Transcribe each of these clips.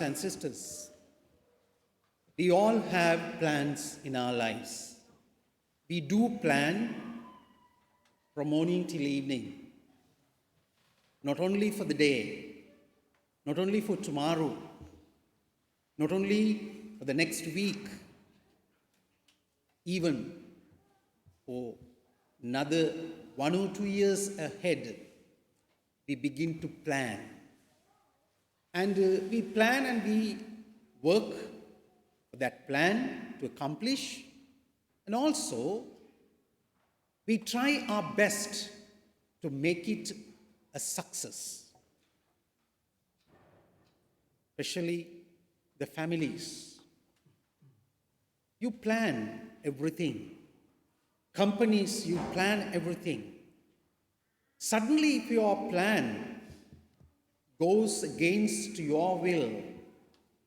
And sisters, we all have plans in our lives. We do plan from morning till evening, not only for the day, not only for tomorrow, not only for the next week, even for another 1 or 2 years ahead, we begin to plan. And we plan and we work for that plan to accomplish. And also, we try our best to make it a success. Especially the families. You plan everything. Companies, you plan everything. Suddenly, if your plan goes against your will,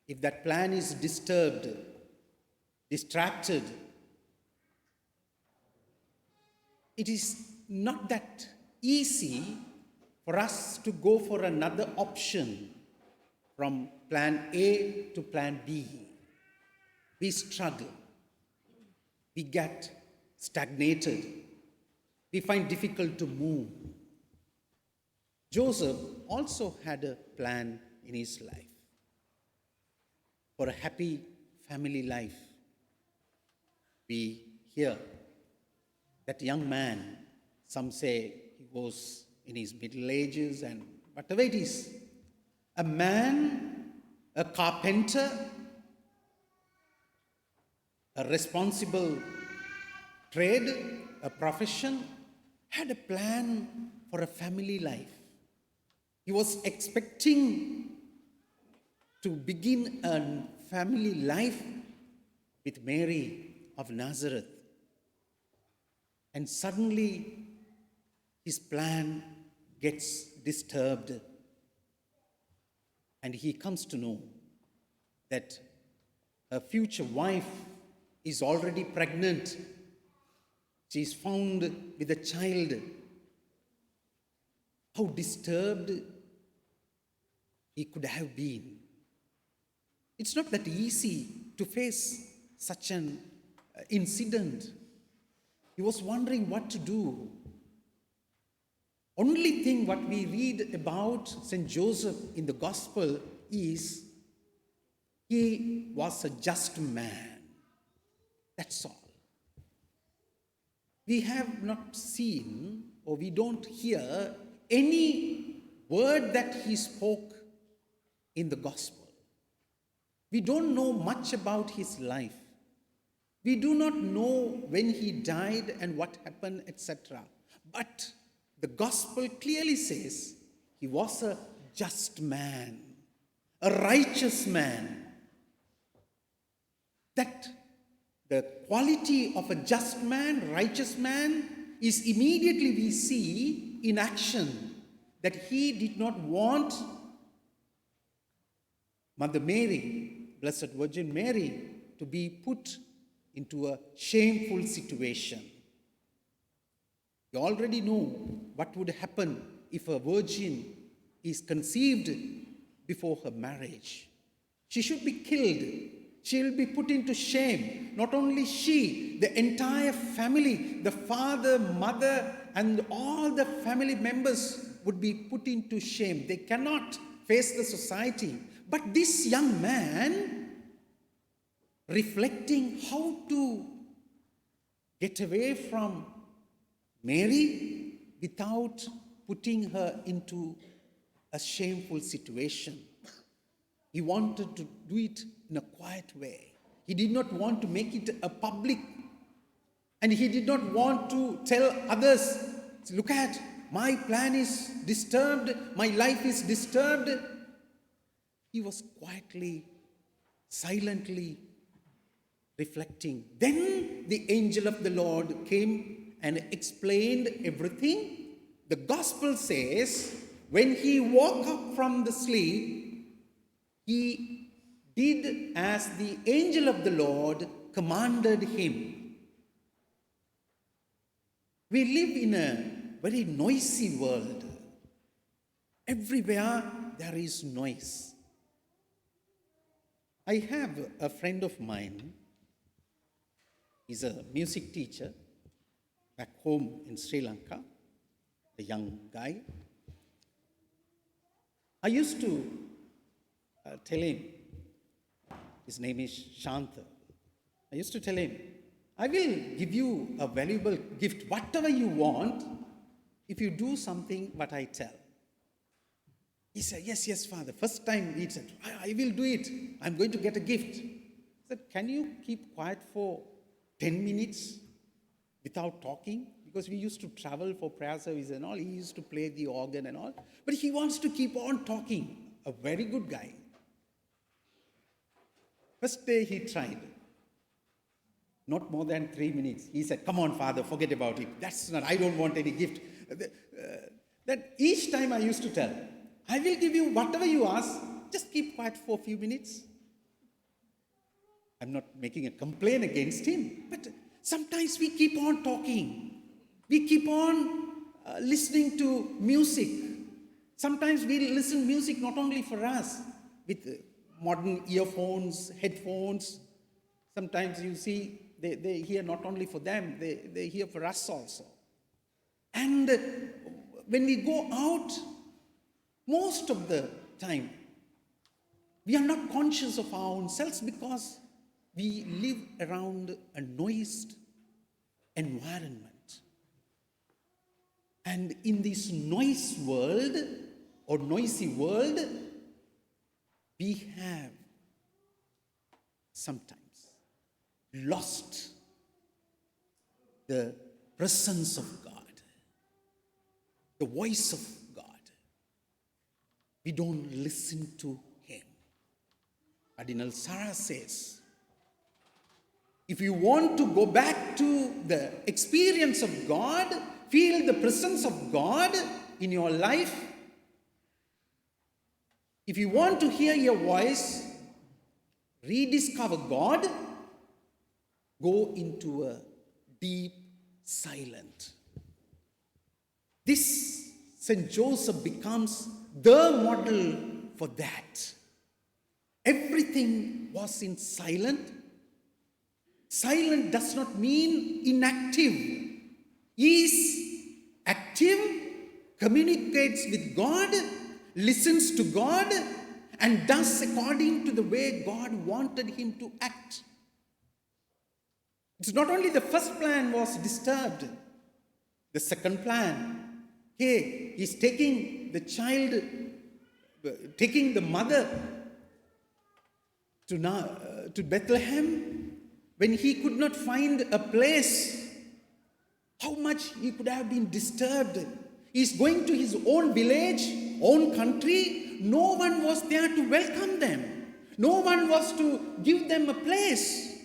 if that plan is disturbed, distracted, it is not that easy for us to go for another option from plan A to plan B. We struggle. We get stagnated. We find difficult to move. Joseph also had a plan in his life for a happy family life. We hear that young man, some say he was in his middle ages, and whatever it is, a man, a carpenter, a responsible trade, a profession, had a plan for a family life. He was expecting to begin a family life with Mary of Nazareth. And suddenly, his plan gets disturbed. And he comes to know that a future wife is already pregnant. She is found with a child. How disturbed he could have been. It's not that easy to face such an incident. He was wondering what to do. Only thing what we read about St. Joseph in the Gospel is he was a just man. That's all. We have not seen or we don't hear any word that he spoke in the Gospel. We don't know much about his life. We do not know when he died and what happened, etc. But the Gospel clearly says he was a just man, a righteous man. That the quality of a just man, righteous man, is immediately we see in action that he did not want Mother Mary, Blessed Virgin Mary, to be put into a shameful situation. You already know what would happen if a virgin is conceived before her marriage. She should be killed. She will be put into shame. Not only she, the entire family, the father, mother, and all the family members would be put into shame. They cannot face the society. But this young man, reflecting how to get away from Mary without putting her into a shameful situation. He wanted to do it in a quiet way. He did not want to make it a public. And he did not want to tell others, look at, my plan is disturbed, my life is disturbed. He was quietly, silently reflecting. Then the angel of the Lord came and explained everything. The Gospel says, when he woke up from the sleep, he did as the angel of the Lord commanded him. We live in a very noisy world. Everywhere there is noise. I have a friend of mine. He's a music teacher back home in Sri Lanka, a young guy. I used to tell him, his name is Shantha. I used to tell him, I will give you a valuable gift, whatever you want, if you do something what I tell. He said, yes, Father. First time he said, I will do it. I'm going to get a gift. I said, can you keep quiet for 10 minutes without talking? Because we used to travel for prayer service and all. He used to play the organ and all. But he wants to keep on talking. A very good guy. First day he tried. Not more than 3 minutes. He said, come on, Father, forget about it. I don't want any gift. Then each time I used to tell, I will give you whatever you ask. Just keep quiet for a few minutes. I'm not making a complaint against him, but sometimes we keep on talking. We keep on listening to music. Sometimes we listen music not only for us, with modern earphones, headphones. Sometimes you see they hear not only for them, they hear for us also. And when we go out, most of the time, we are not conscious of our own selves because we live around a noised environment. And in this noisy world, we have sometimes lost the presence of God, the voice of God. We don't listen to Him. Cardinal Sarah says, if you want to go back to the experience of God, feel the presence of God in your life, if you want to hear your voice, rediscover God, go into a deep silence. This St. Joseph becomes the model for that. Everything was in silent. Silent does not mean inactive. He is active, communicates with God, listens to God, and does according to the way God wanted him to act. It's not only the first plan was disturbed, the second plan, he's taking the child, taking the mother to Bethlehem when he could not find a place. How much he could have been disturbed. He's going to his own village, own country. No one was there to welcome them. No one was to give them a place.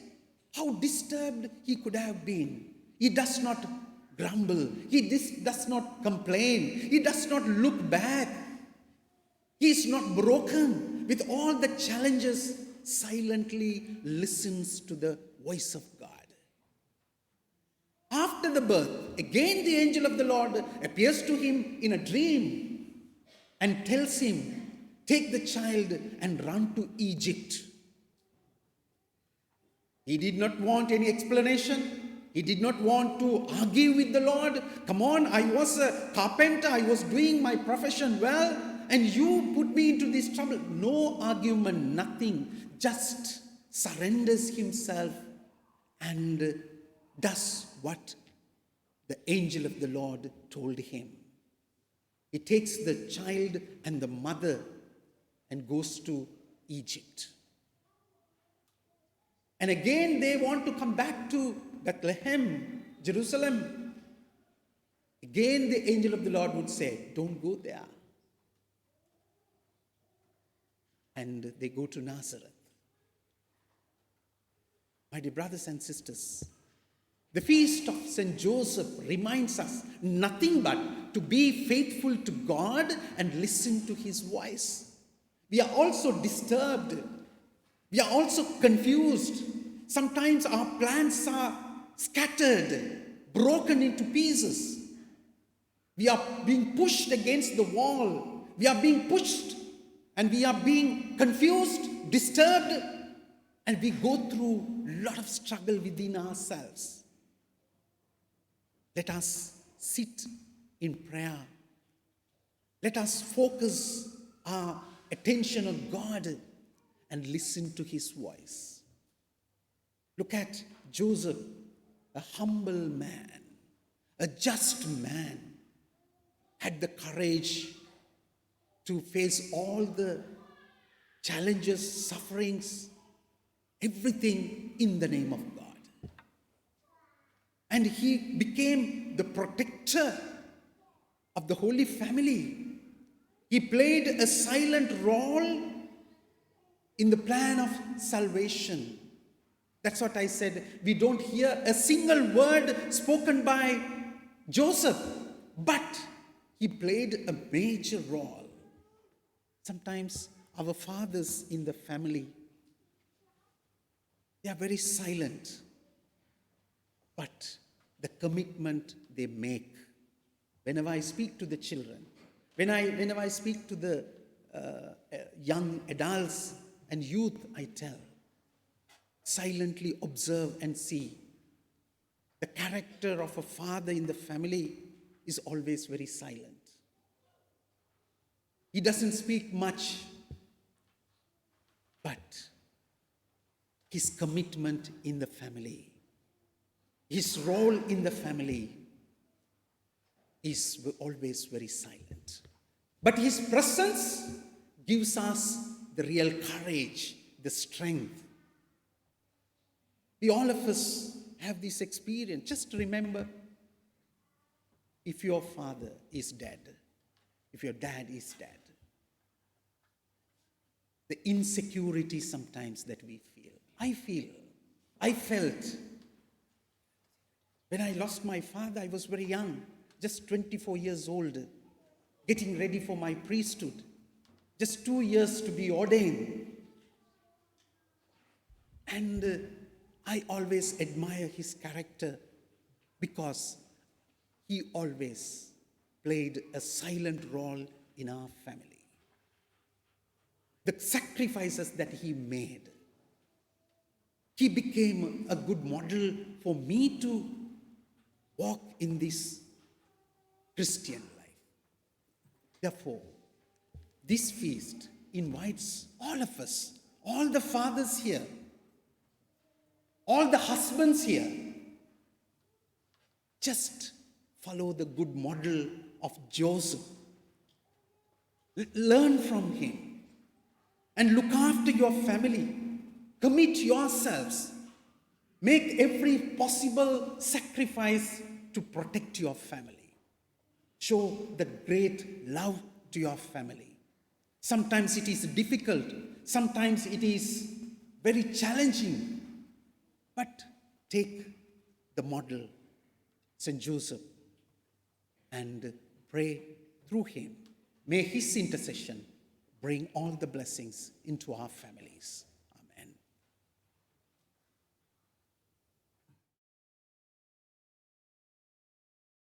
How disturbed he could have been. He does not grumble. He does not complain. He does not look back. He is not broken. With all the challenges, silently listens to the voice of God. After the birth, again the angel of the Lord appears to him in a dream and tells him, take the child and run to Egypt. He did not want any explanation. He did not want to argue with the Lord. Come on, I was a carpenter. I was doing my profession well, and you put me into this trouble. No argument, nothing. Just surrenders himself and does what the angel of the Lord told him. He takes the child and the mother and goes to Egypt. And again, they want to come back to Bethlehem, Jerusalem. Again, the angel of the Lord would say, don't go there. And they go to Nazareth. My dear brothers and sisters, the feast of St. Joseph reminds us nothing but to be faithful to God and listen to his voice. We are also disturbed. We are also confused. Sometimes our plans are scattered, broken into pieces. We are being pushed against the wall. We are being pushed and we are being confused, disturbed, and we go through a lot of struggle within ourselves. Let us sit in prayer. Let us focus our attention on God and listen to his voice. Look at Joseph, a humble man, a just man, had the courage to face all the challenges, sufferings, everything in the name of God. And he became the protector of the Holy Family. He played a silent role in the plan of salvation. That's what I said. We don't hear a single word spoken by Joseph, but he played a major role. Sometimes our fathers in the family, they are very silent, but the commitment they make. Whenever I speak to the children, whenever I speak to the young adults and youth, I tell, silently observe and see. The character of a father in the family is always very silent. He doesn't speak much, but his commitment in the family, his role in the family is always very silent. But his presence gives us the real courage, the strength. We all of us have this experience. Just remember, if your father is dead, if your dad is dead, the insecurity sometimes that we feel. I felt. When I lost my father, I was very young, just 24 years old, getting ready for my priesthood, just 2 years to be ordained. And I always admire his character because he always played a silent role in our family. The sacrifices that he made, he became a good model for me to walk in this Christian life. Therefore, this feast invites all of us, all the fathers here, all the husbands here, just follow the good model of Joseph. Learn from him and look after your family. Commit yourselves. Make every possible sacrifice to protect your family. Show the great love to your family. Sometimes it is difficult. Sometimes it is very challenging. But take the model, St. Joseph, and pray through him. May his intercession bring all the blessings into our families.